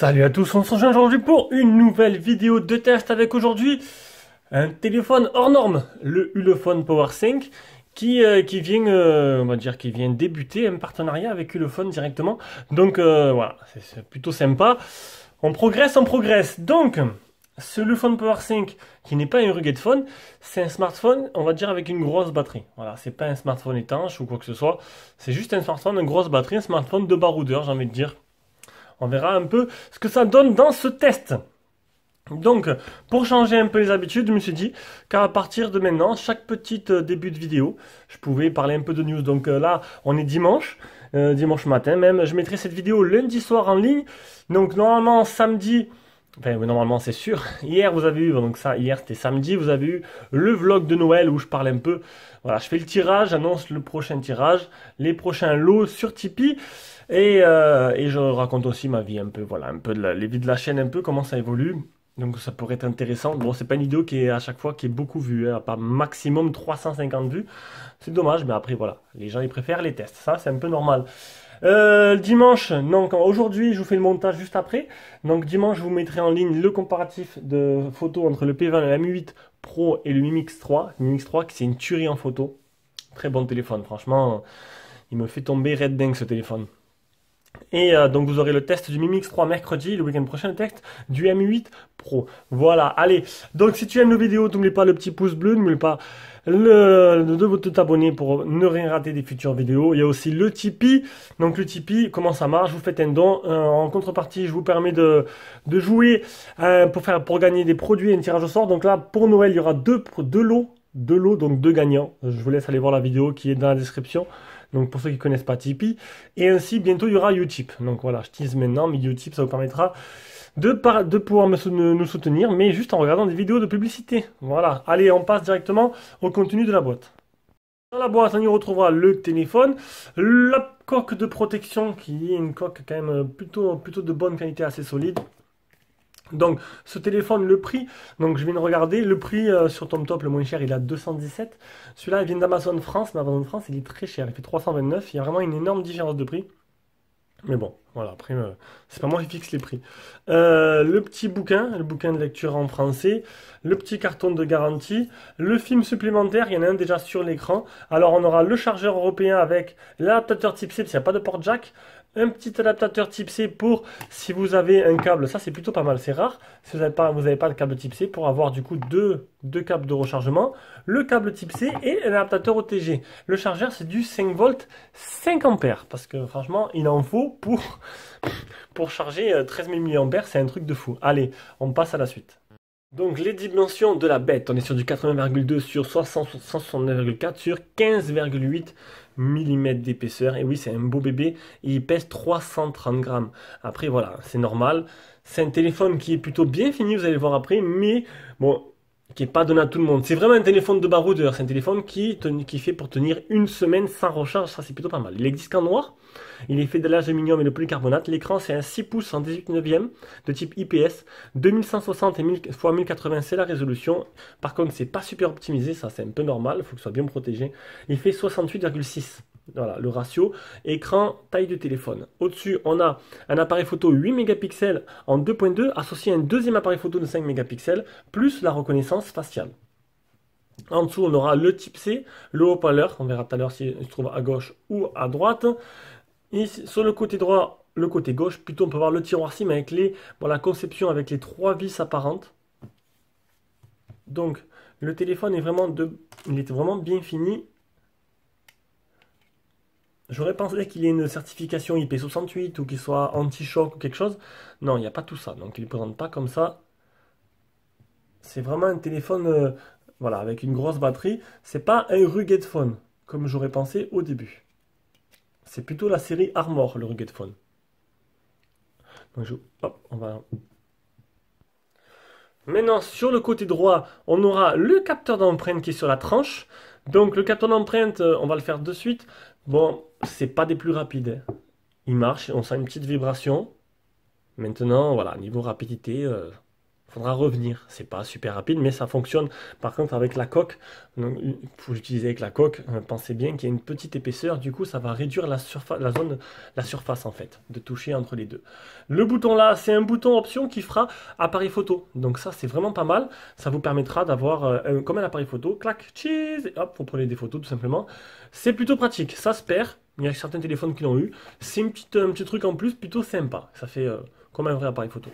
Salut à tous, on se rejoint aujourd'hui pour une nouvelle vidéo de test avec aujourd'hui un téléphone hors norme, le Ulefone Power 5 qui vient, on va dire, qui vient débuter un partenariat avec Ulefone directement. Donc voilà, c'est plutôt sympa. On progresse, on progresse. Donc, ce Ulefone Power 5 qui n'est pas un rugged phone, c'est un smartphone, on va dire, avec une grosse batterie. Voilà, c'est pas un smartphone étanche ou quoi que ce soit. C'est juste un smartphone, une grosse batterie, un smartphone de baroudeur, j'ai envie de dire. On verra un peu ce que ça donne dans ce test. Donc, pour changer un peu les habitudes, je me suis dit qu'à partir de maintenant, chaque petit début de vidéo, je pouvais parler un peu de news. Donc là, on est dimanche, dimanche matin même. Je mettrai cette vidéo lundi soir en ligne. Donc normalement, samedi, enfin oui, normalement c'est sûr. Hier, vous avez eu, donc ça, hier c'était samedi, vous avez eu le vlog de Noël où je parle un peu. Voilà, je fais le tirage, j'annonce le prochain tirage, les prochains lots sur Tipeee. Et je raconte aussi ma vie un peu, voilà, un peu les vies de la chaîne, un peu comment ça évolue. Donc ça pourrait être intéressant. Bon, c'est pas une vidéo qui est à chaque fois qui est beaucoup vue, hein, pas maximum 350 vues. C'est dommage, mais après voilà, les gens ils préfèrent les tests. Ça, c'est un peu normal. Dimanche, donc aujourd'hui, je vous fais le montage juste après. Donc dimanche, je vous mettrai en ligne le comparatif de photos entre le P20, le M8 Pro et le Mi Mix 3. Le Mi Mix 3, c'est une tuerie en photo. Très bon téléphone, franchement, il me fait tomber red dingue ce téléphone. Et donc vous aurez le test du Mi Mix 3 mercredi, le week-end prochain le test du M8 Pro. Voilà, allez, donc si tu aimes nos vidéos, n'oublie pas le petit pouce bleu, n'oublie pas de t'abonner pour ne rien rater des futures vidéos. Il y a aussi le Tipeee. Donc le Tipeee, comment ça marche? Vous faites un don. En contrepartie, je vous permets de jouer pour gagner des produits et un tirage au sort. Donc là, pour Noël, il y aura deux lots. Deux lots, donc deux gagnants. Je vous laisse aller voir la vidéo qui est dans la description. Donc pour ceux qui ne connaissent pas Tipeee. Et ainsi, bientôt, il y aura Utip. Donc voilà, je tease maintenant, mais Utip, ça vous permettra de pouvoir nous soutenir, mais juste en regardant des vidéos de publicité. Voilà, allez, on passe directement au contenu de la boîte. Dans la boîte, on y retrouvera le téléphone, la coque de protection, qui est une coque quand même plutôt de bonne qualité, assez solide. Donc, ce téléphone, le prix, donc je viens de regarder, le prix sur TomTop, le moins cher, il est à 217. Celui-là, il vient d'Amazon France, mais Amazon France, il est très cher, il fait 329. Il y a vraiment une énorme différence de prix. Mais bon, voilà, après, c'est pas moi qui fixe les prix. Le petit bouquin, le bouquin de lecture en français, le petit carton de garantie, le film supplémentaire, il y en a un déjà sur l'écran. Alors, on aura le chargeur européen avec l'adaptateur type C, parce qu'il n'y a pas de port jack. Un petit adaptateur type C pour si vous avez un câble, ça c'est plutôt pas mal, c'est rare. Si vous n'avez pas le câble type C, pour avoir du coup deux câbles de rechargement, le câble type C et un adaptateur OTG. Le chargeur c'est du 5 volts 5 ampères, parce que franchement il en faut pour charger 13 000 mAh, c'est un truc de fou. Allez, on passe à la suite. Donc les dimensions de la bête, on est sur du 80,2 sur 169,4 sur 15,8 mm d'épaisseur. Et oui, c'est un beau bébé et il pèse 330 grammes. Après, voilà, c'est normal. C'est un téléphone qui est plutôt bien fini, vous allez le voir après, mais bon, qui n'est pas donné à tout le monde. C'est vraiment un téléphone de baroudeur. C'est un téléphone qui fait pour tenir une semaine sans recharge. Ça, c'est plutôt pas mal. Il existe qu'en noir. Il est fait de l'aluminium et de polycarbonate. L'écran, c'est un 6 pouces en 18 neuvième de type IPS. 2160 x 1080, c'est la résolution. Par contre, c'est pas super optimisé. Ça, c'est un peu normal. Il faut que ce soit bien protégé. Il fait 68,6. Voilà, le ratio. Écran, taille de téléphone. Au-dessus, on a un appareil photo 8 mégapixels en 2.2 associé à un deuxième appareil photo de 5 mégapixels plus la reconnaissance faciale. En dessous, on aura le type C, le haut-parleur. On verra tout à l'heure s'il se trouve à gauche ou à droite. Ici, sur le côté droit, le côté gauche, plutôt on peut voir le tiroir SIM avec la conception avec les 3 vis apparentes. Donc, le téléphone est il est vraiment bien fini. J'aurais pensé qu'il ait une certification IP68 ou qu'il soit anti-choc ou quelque chose. Non, il n'y a pas tout ça. Donc il ne présente pas comme ça. C'est vraiment un téléphone voilà, avec une grosse batterie. C'est pas un rugged phone, comme j'aurais pensé au début. C'est plutôt la série Armor, le rugged phone. Donc hop, on va... Maintenant, sur le côté droit, on aura le capteur d'empreinte qui est sur la tranche. Donc le capteur d'empreinte, on va le faire de suite. Bon, c'est pas des plus rapides, hein. Il marche, on sent une petite vibration. Maintenant, voilà, niveau rapidité, faudra revenir. C'est pas super rapide, mais ça fonctionne. Par contre, avec la coque, il faut l'utiliser avec la coque. Pensez bien qu'il y a une petite épaisseur. Du coup, ça va réduire la surface en fait, de toucher entre les deux. Le bouton là, c'est un bouton option qui fera appareil photo. Donc ça, c'est vraiment pas mal. Ça vous permettra d'avoir comme un appareil photo. Clac, cheese, et hop, vous prenez des photos tout simplement. C'est plutôt pratique. Ça se perd. Il y a certains téléphones qui l'ont eu. C'est un petit truc en plus plutôt sympa. Ça fait comme un vrai appareil photo.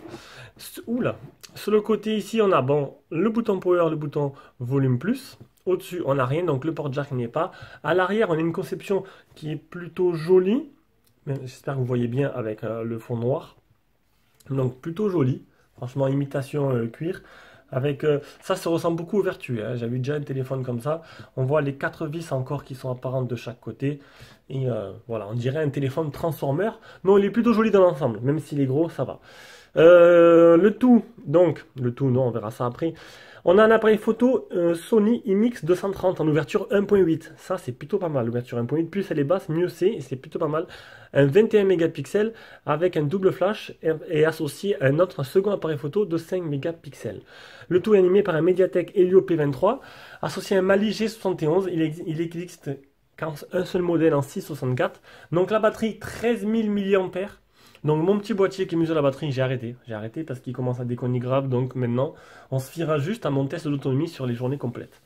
Oula. Sur le côté ici, on a bon, le bouton power, le bouton volume plus. Au-dessus, on n'a rien, donc le port jack n'y est pas. À l'arrière, on a une conception qui est plutôt jolie. J'espère que vous voyez bien avec le fond noir. Donc plutôt joli. Franchement, imitation cuir. Avec ça se ressemble beaucoup au Vertu. Hein. J'avais déjà un téléphone comme ça. On voit les 4 vis encore qui sont apparentes de chaque côté. Et voilà, on dirait un téléphone Transformer. Non, il est plutôt joli dans l'ensemble. Même s'il est gros, ça va. Le tout, non, on verra ça après. On a un appareil photo Sony IMX230 en ouverture 1.8. Ça, c'est plutôt pas mal. L'ouverture 1.8, plus elle est basse, mieux c'est. Et c'est plutôt pas mal. Un 21 mégapixels avec un double flash et associé à un second appareil photo de 5 mégapixels. Le tout est animé par un Mediatek Helio P23 associé à un Mali G71. Il existe un seul modèle en 664. Donc la batterie 13 000 mAh. Donc mon petit boîtier qui mesure la batterie, j'ai arrêté. J'ai arrêté parce qu'il commence à déconner grave. Donc maintenant, on se fiera juste à mon test d'autonomie sur les journées complètes.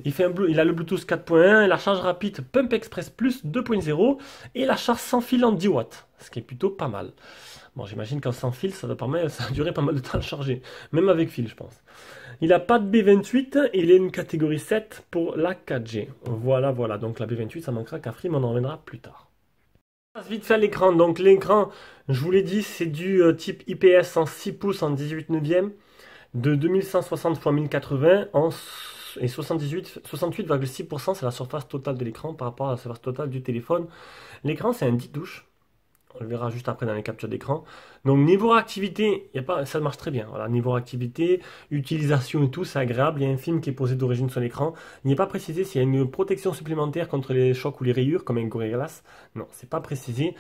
Il a le Bluetooth 4.1, la charge rapide Pump Express Plus 2.0 et la charge sans fil en 10 watts. Ce qui est plutôt pas mal. Bon, j'imagine qu'en sans fil, ça va durer pas mal de temps à charger. Même avec fil, je pense. Il n'a pas de B28, il est une catégorie 7 pour la 4G. Voilà, voilà. Donc la B28, ça manquera qu'à Free, mais on en reviendra plus tard. Vite fait à l'écran. Donc l'écran, je vous l'ai dit, c'est du type IPS en 6 pouces en 18 neuvième de 2160 x 1080 et 68,6%, c'est la surface totale de l'écran par rapport à la surface totale du téléphone. L'écran, c'est un 10 touches. On le verra juste après dans les captures d'écran. Donc niveau réactivité, ça marche très bien. Voilà, niveau réactivité, utilisation et tout, c'est agréable. Il y a un film qui est posé d'origine sur l'écran. Il n'est pas précisé s'il y a une protection supplémentaire contre les chocs ou les rayures, comme un Gorilla Glass. Non, c'est pas précisé.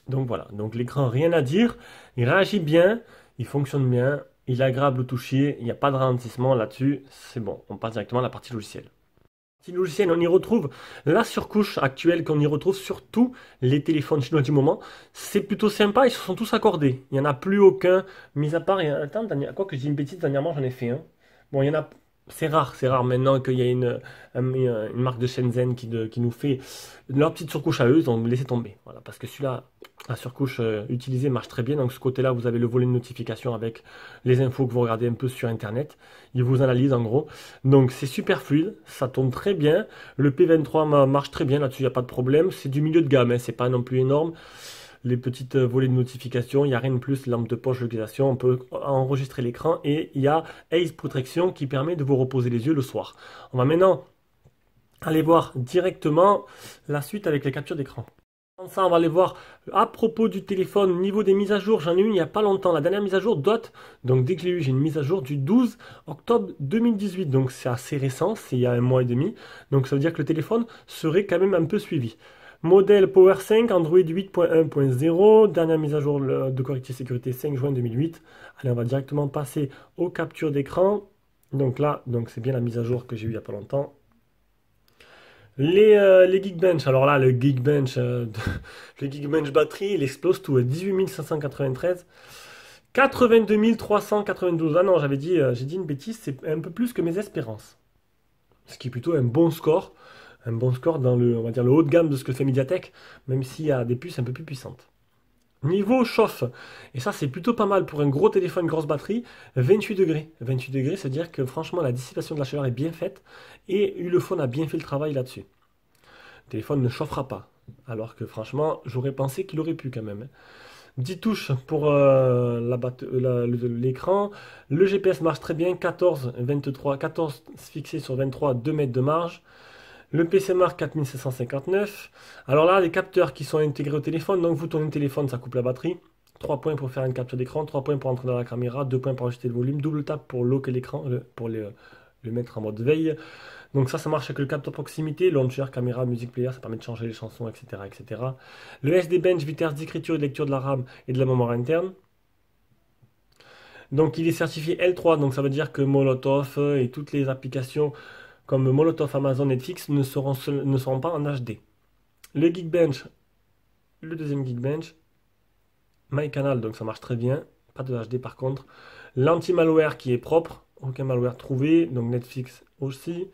Donc voilà, donc l'écran, rien à dire. Il réagit bien, il fonctionne bien, il est agréable au toucher, il n'y a pas de ralentissement là-dessus. C'est bon, on passe directement à la partie logicielle. Logiciel, on y retrouve la surcouche actuelle qu'on y retrouve sur tous les téléphones chinois du moment. C'est plutôt sympa, ils se sont tous accordés. Il n'y en a plus aucun, mis à part, attends, quoi que je dis une bêtise, dernièrement j'en ai fait un. Bon, il y en a, c'est rare maintenant qu'il y ait une marque de Shenzhen qui nous fait leur petite surcouche à eux, ils ont laissé tomber. Voilà, parce que celui-là, la surcouche utilisée marche très bien. Donc ce côté-là, vous avez le volet de notification avec les infos que vous regardez un peu sur Internet. Il vous analyse en gros. Donc c'est super fluide, ça tourne très bien. Le P23 marche très bien là-dessus, il n'y a pas de problème. C'est du milieu de gamme, hein, c'est pas non plus énorme. Les petites volets de notification, il n'y a rien de plus, lampe de poche, localisation, on peut enregistrer l'écran et il y a Ace Protection qui permet de vous reposer les yeux le soir. On va maintenant aller voir directement la suite avec les captures d'écran. Ça, on va aller voir à propos du téléphone, niveau des mises à jour, j'en ai une il n'y a pas longtemps. La dernière mise à jour date, donc dès que je l'ai eu, j'ai une mise à jour du 12 octobre 2018. Donc c'est assez récent, c'est il y a 1 mois et demi. Donc ça veut dire que le téléphone serait quand même un peu suivi. Modèle Power 5, Android 8.1.0, dernière mise à jour de corrective sécurité 5 juin 2008. Allez, on va directement passer aux captures d'écran. Donc là, c'est bien la mise à jour que j'ai eu il n'y a pas longtemps. Les Geekbench, alors là, le Geekbench, le Geekbench batterie, il explose tout à 18 593, 82 392. Ah non, j'ai dit une bêtise, c'est un peu plus que mes espérances. Ce qui est plutôt un bon score dans on va dire, le haut de gamme de ce que fait Mediatek, même s'il y a des puces un peu plus puissantes. Niveau chauffe, et ça c'est plutôt pas mal pour un gros téléphone, grosse batterie, 28 degrés. 28 degrés, c'est-à-dire que franchement la dissipation de la chaleur est bien faite et Ulefone a bien fait le travail là-dessus. Le téléphone ne chauffera pas, alors que franchement j'aurais pensé qu'il aurait pu quand même. 10 touches pour l'écran, le GPS marche très bien, 14 fixé sur 23, 2 mètres de marge. Le PC marque 4759. Alors là, les capteurs qui sont intégrés au téléphone. Donc vous tournez le téléphone, ça coupe la batterie. 3 points pour faire une capture d'écran, 3 points pour entrer dans la caméra, 2 points pour ajuster le volume, double tap pour locker l'écran, pour le mettre en mode veille. Donc ça marche avec le capteur proximité, launcher, caméra, music player, ça permet de changer les chansons, etc. etc. Le SD Bench, vitesse d'écriture et de lecture de la RAM et de la mémoire interne. Donc il est certifié L3, donc ça veut dire que Molotov et toutes les applications comme Molotov, Amazon, Netflix ne seront pas en HD. Le Geekbench, le deuxième Geekbench, MyCanal, donc ça marche très bien, pas de HD par contre. L'anti-malware qui est propre, aucun malware trouvé, donc Netflix aussi.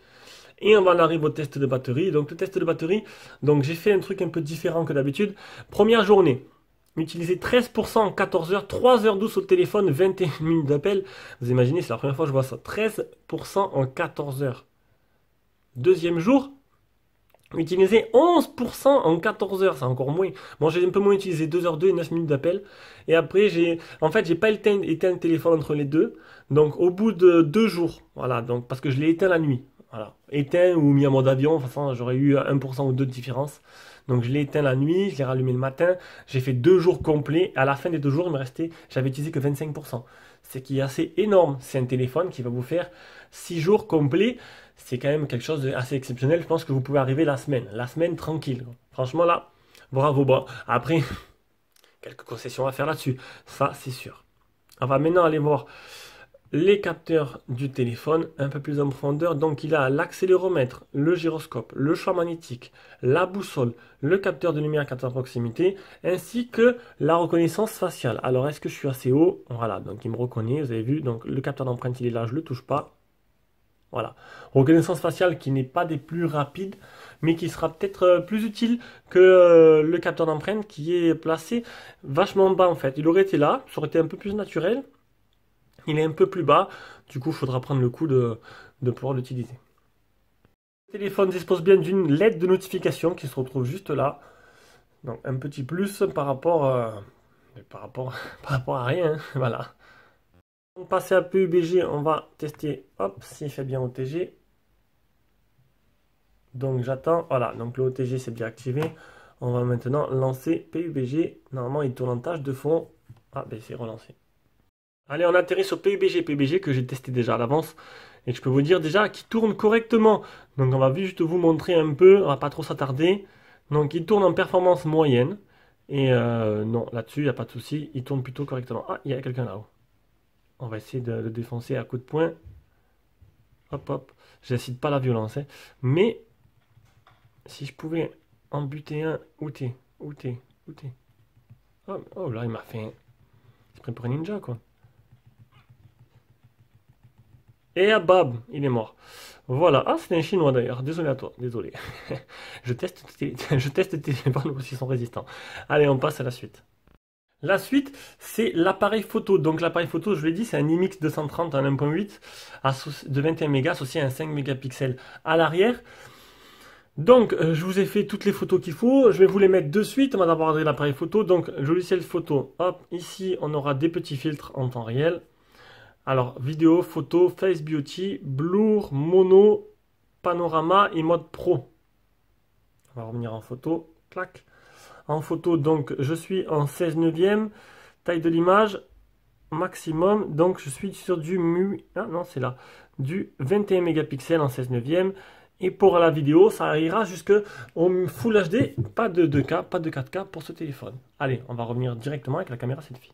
Et on en arrive au test de batterie. Donc le test de batterie, donc j'ai fait un truc un peu différent que d'habitude. Première journée, utilisé 13% en 14 heures, 3h12 au téléphone, 21 minutes d'appel. Vous imaginez, c'est la première fois que je vois ça. 13% en 14 heures. Deuxième jour, utilisé 11% en 14 heures, c'est encore moins. Bon, j'ai un peu moins utilisé 2h02 et 9 minutes d'appel. Et après, en fait, j'ai pas éteint le téléphone entre les deux. Donc, au bout de 2 jours, voilà, donc, parce que je l'ai éteint la nuit. Voilà, éteint ou mis en mode avion, de toute façon, j'aurais eu 1% ou 2 de différence. Donc, je l'ai éteint la nuit, je l'ai rallumé le matin. J'ai fait 2 jours complets. À la fin des 2 jours, il me restait, j'avais utilisé que 25%. C'est qui est assez énorme. C'est un téléphone qui va vous faire 6 jours complets. C'est quand même quelque chose d'assez exceptionnel. Je pense que vous pouvez arriver la semaine tranquille. Franchement là, bravo. Bon, après, quelques concessions à faire là-dessus, ça c'est sûr. On va maintenant aller voir les capteurs du téléphone un peu plus en profondeur. Donc il a l'accéléromètre, le gyroscope, le champ magnétique, la boussole, le capteur de lumière capteur proximité, ainsi que la reconnaissance faciale. Alors est-ce que je suis assez haut? Voilà, donc il me reconnaît, vous avez vu. Donc le capteur d'empreinte il est là, je ne le touche pas. Voilà. Reconnaissance faciale qui n'est pas des plus rapides, mais qui sera peut-être plus utile que le capteur d'empreinte qui est placé vachement bas en fait. Il aurait été là, ça aurait été un peu plus naturel. Il est un peu plus bas, du coup il faudra prendre le coup de pouvoir l'utiliser. Le téléphone dispose bien d'une LED de notification qui se retrouve juste là. Donc un petit plus par rapport à rien, hein. Voilà. On va passer à PUBG, on va tester, hop, s'il fait bien OTG. Donc j'attends, voilà, donc le OTG c'est bien activé. On va maintenant lancer PUBG. Normalement il tourne en tâche de fond. Ah ben c'est relancé. Allez, on atterrit sur PUBG que j'ai testé déjà à l'avance. Et je peux vous dire déjà qu'il tourne correctement. Donc on va juste vous montrer un peu, on va pas trop s'attarder. Donc il tourne en performance moyenne. Et non, là-dessus il n'y a pas de souci, il tourne plutôt correctement. Ah, il y a quelqu'un là-haut. On va essayer de le défoncer à coups de poing. Hop, hop. J'incite pas la violence, hein. Mais, si je pouvais en buter un, où t'es? Où t'es? Où t'es? Oh, oh, là, il m'a fait un... Il se prend pour un ninja, quoi. Et à bab, il est mort. Voilà. Ah, c'est un chinois, d'ailleurs. Désolé à toi. Désolé. je teste tes téléphones aussi sont résistants. Allez, on passe à la suite. La suite, c'est l'appareil photo. Donc l'appareil photo, je l'ai dit, c'est un IMX 230 en 1.8 de 21 mégas associé à un 5 mégapixels à l'arrière. Donc je vous ai fait toutes les photos qu'il faut. Je vais vous les mettre de suite. On va d'abord regarder l'appareil photo. Donc logiciel photo. Hop, ici on aura des petits filtres en temps réel. Alors vidéo, photo, face beauty, blur, mono, panorama et mode pro. On va revenir en photo. Clac. En photo, donc, je suis en 16 neuvième. Taille de l'image, maximum. Donc, je suis sur du du 21 mégapixels en 16 neuvième. Et pour la vidéo, ça ira jusque au Full HD. Pas de 2K, pas de 4K pour ce téléphone. Allez, on va revenir directement avec la caméra selfie.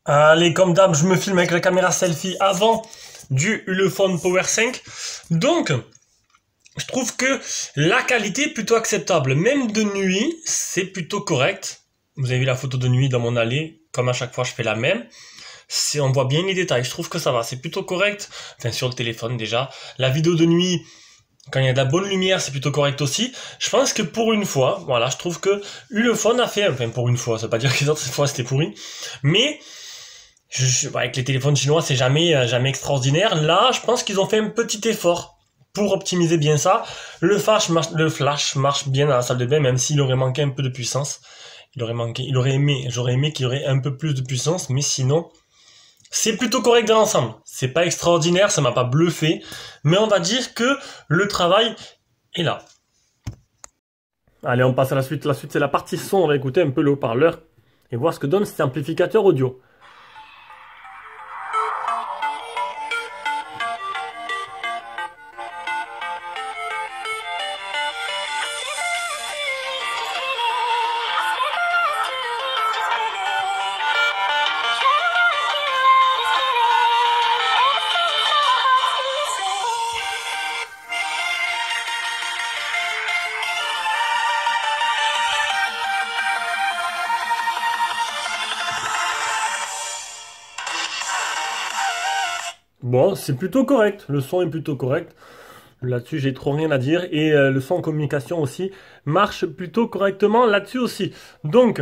Allez, comme d'hab, je me filme avec la caméra selfie avant du Ulefone Power 5. Donc, je trouve que la qualité est plutôt acceptable. Même de nuit, c'est plutôt correct. Vous avez vu la photo de nuit dans mon allée. Comme à chaque fois, je fais la même. On voit bien les détails. Je trouve que ça va. C'est plutôt correct. Enfin, sur le téléphone déjà. La vidéo de nuit, quand il y a de la bonne lumière, c'est plutôt correct aussi. Je pense que pour une fois, voilà, je trouve que Ulefone a fait... Enfin, pour une fois, ça veut pas dire que les autres fois, c'était pourri. Mais... avec les téléphones chinois, c'est jamais extraordinaire. Là, je pense qu'ils ont fait un petit effort pour optimiser bien ça. Le flash marche bien dans la salle de bain, même s'il aurait manqué un peu de puissance. J'aurais aimé qu'il y aurait un peu plus de puissance, mais sinon, c'est plutôt correct dans l'ensemble. C'est pas extraordinaire, ça m'a pas bluffé, mais on va dire que le travail est là. Allez, on passe à la suite. La suite, c'est la partie son. On va écouter un peu le haut-parleur et voir ce que donne cet amplificateur audio. Bon, c'est plutôt correct. Le son est plutôt correct. Là-dessus, j'ai trop rien à dire. Et le son en communication aussi marche plutôt correctement là-dessus aussi. Donc,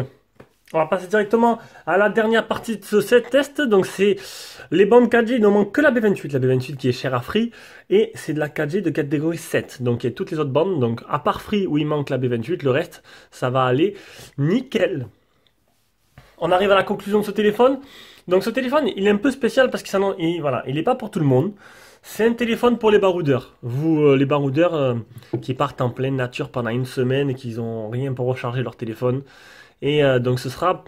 on va passer directement à la dernière partie de ce test. Donc, c'est les bandes 4G. Il ne manque que la B28. La B28 qui est chère à Free. Et c'est de la 4G de catégorie 7. Donc, il y a toutes les autres bandes. Donc, à part Free où il manque la B28, le reste, ça va aller nickel. On arrive à la conclusion de ce téléphone. Donc ce téléphone, il est un peu spécial parce qu'il n'est pas pour tout le monde. C'est un téléphone pour les baroudeurs. Les baroudeurs qui partent en pleine nature pendant une semaine et qui n'ont rien pour recharger leur téléphone. Et donc ce sera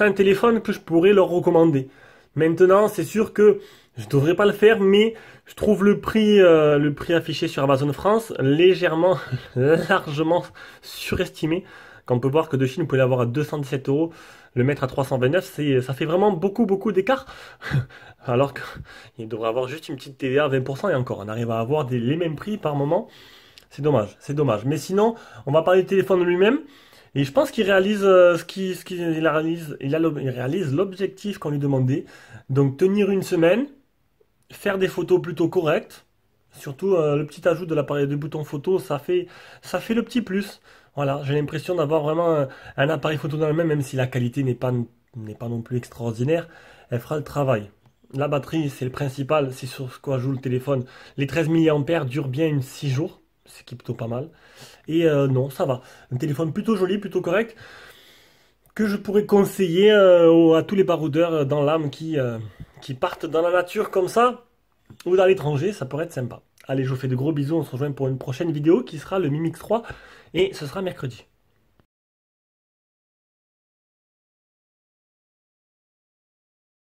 un téléphone que je pourrais leur recommander. Maintenant, c'est sûr que je ne devrais pas le faire, mais je trouve le prix affiché sur Amazon France légèrement, largement surestimé. Quand on peut voir que de Chine, vous pouvez l'avoir à 217 €, le mettre à 329, ça fait vraiment beaucoup d'écart. Alors qu'il devrait avoir juste une petite TVA à 20% et encore, on arrive à avoir les mêmes prix par moment. C'est dommage, c'est dommage. Mais sinon, on va parler du téléphone lui-même. Et je pense qu'il réalise il réalise l'objectif qu'on lui demandait. Donc tenir une semaine, faire des photos plutôt correctes. Surtout le petit ajout de l'appareil de bouton photo, ça fait le petit plus. Voilà, j'ai l'impression d'avoir vraiment un appareil photo dans le même si la qualité n'est pas non plus extraordinaire, elle fera le travail. La batterie, c'est le principal, c'est sur ce quoi joue le téléphone. Les 13 mAh durent bien 6 jours, ce qui est plutôt pas mal. Et non, ça va. Un téléphone plutôt joli, plutôt correct, que je pourrais conseiller à tous les baroudeurs dans l'âme qui partent dans la nature comme ça, ou dans l'étranger, ça pourrait être sympa. Allez, je vous fais de gros bisous, on se rejoint pour une prochaine vidéo qui sera le Mi Mix 3 et ce sera mercredi.